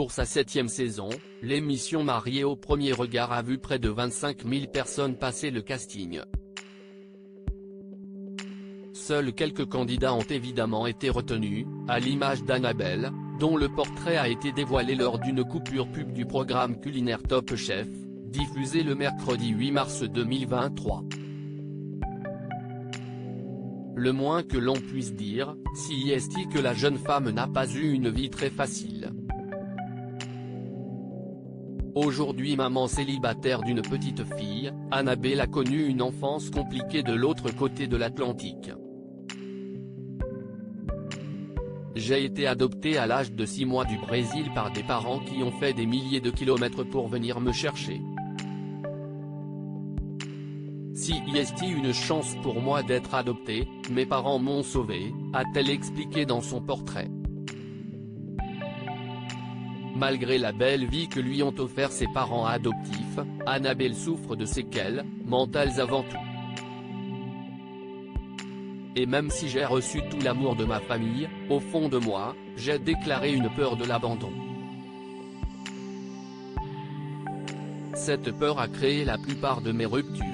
Pour sa 7e saison, l'émission Mariés au premier regard a vu près de 25 000 personnes passer le casting. Seuls quelques candidats ont évidemment été retenus, à l'image d'Annabelle, dont le portrait a été dévoilé lors d'une coupure pub du programme culinaire Top Chef, diffusé le mercredi 8 mars 2023. Le moins que l'on puisse dire, c'est que la jeune femme n'a pas eu une vie très facile. Aujourd'hui maman célibataire d'une petite fille, Annabelle a connu une enfance compliquée de l'autre côté de l'Atlantique. J'ai été adoptée à l'âge de 6 mois du Brésil par des parents qui ont fait des milliers de kilomètres pour venir me chercher. C'est une chance pour moi d'être adoptée, mes parents m'ont sauvée, a-t-elle expliqué dans son portrait. Malgré la belle vie que lui ont offert ses parents adoptifs, Annabelle souffre de séquelles mentales avant tout. Et même si j'ai reçu tout l'amour de ma famille, au fond de moi, j'ai déclaré une peur de l'abandon. Cette peur a créé la plupart de mes ruptures.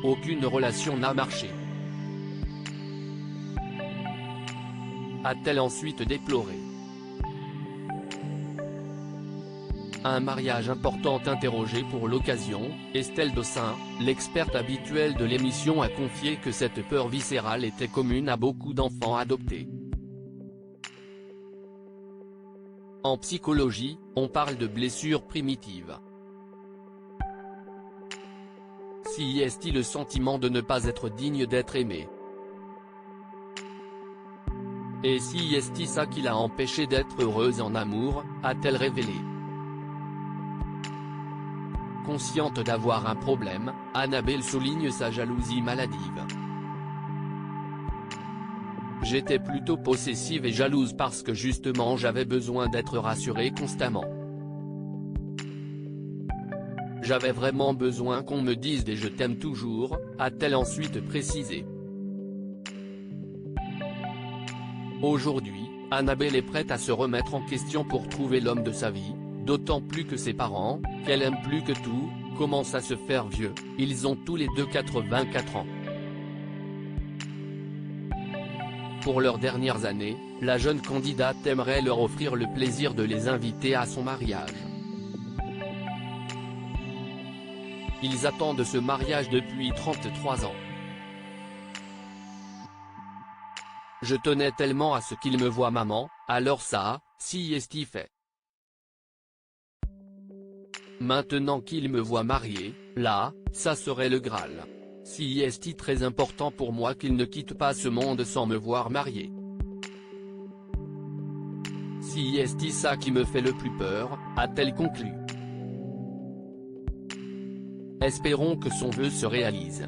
Aucune relation n'a marché, a-t-elle ensuite déploré. Un mariage important interrogé pour l'occasion, Estelle Dossin, l'experte habituelle de l'émission a confié que cette peur viscérale était commune à beaucoup d'enfants adoptés. En psychologie, on parle de blessure primitive. C'est le sentiment de ne pas être digne d'être aimé. Et c'est ça qui l'a empêchée d'être heureuse en amour, a-t-elle révélé. Consciente d'avoir un problème, Annabelle souligne sa jalousie maladive. J'étais plutôt possessive et jalouse parce que justement j'avais besoin d'être rassurée constamment. J'avais vraiment besoin qu'on me dise des « je t'aime toujours », a-t-elle ensuite précisé. Aujourd'hui, Annabelle est prête à se remettre en question pour trouver l'homme de sa vie, d'autant plus que ses parents, qu'elle aime plus que tout, commencent à se faire vieux, ils ont tous les deux 84 ans. Pour leurs dernières années, la jeune candidate aimerait leur offrir le plaisir de les inviter à son mariage. Ils attendent ce mariage depuis 33 ans. Je tenais tellement à ce qu'il me voie maman, alors ça, c'est fait. Maintenant qu'il me voit marié, là, ça serait le Graal. C'est très important pour moi qu'il ne quitte pas ce monde sans me voir marié. C'est ça qui me fait le plus peur, a-t-elle conclu. Espérons que son vœu se réalise.